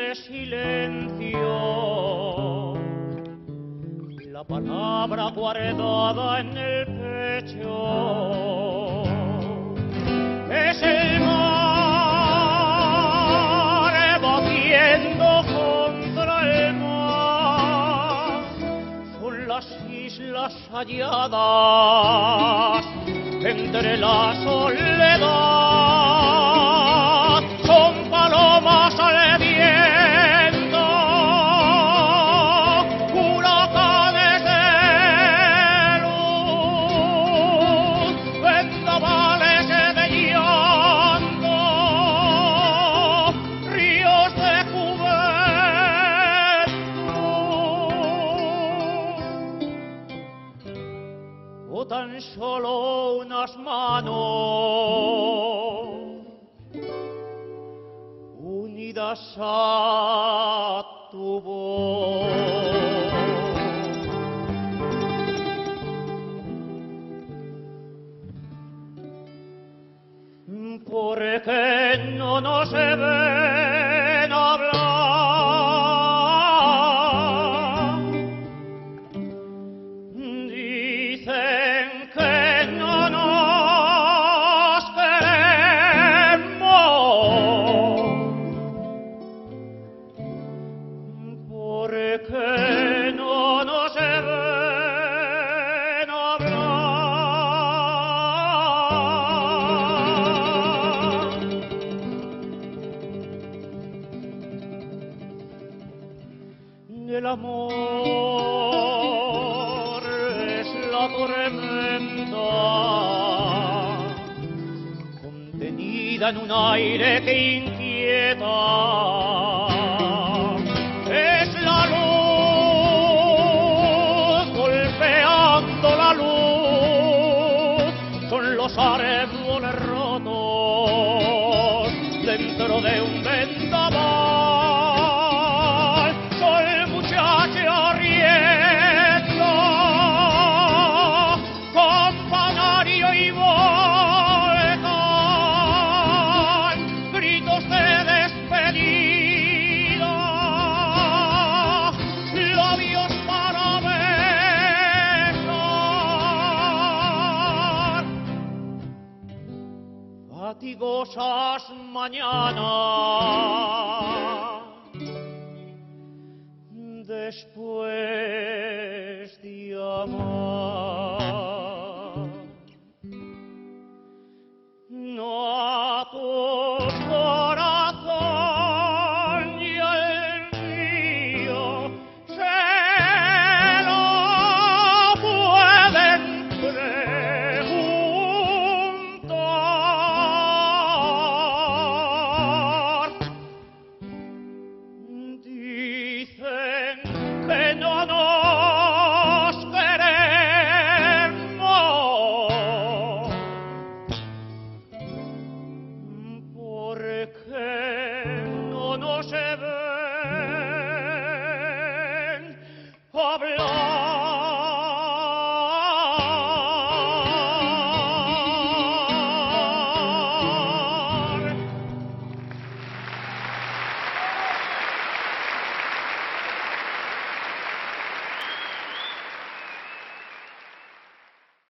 de silencio, la palabra guardada en el pecho es el mar batiendo contra el mar, son las islas halladas entre la soledad, son palomas al viento, huracanes de luz, vendavales de llanto, ríos de juventud, o tan solo unas manos unidas a tu voz. ¿Por qué no nos ven hablar? Dicen que no nos queremos. ¿Por qué no nos ven hablar? El amor es la tormenta contenida en un aire que inquieta, es la luz golpeando la luz, son los árboles rotos dentro de un vendaval, soy el muchacho riendo, campanario y volcán, gritos de despedida, labios para besar, fatigosas mañanas después de amar.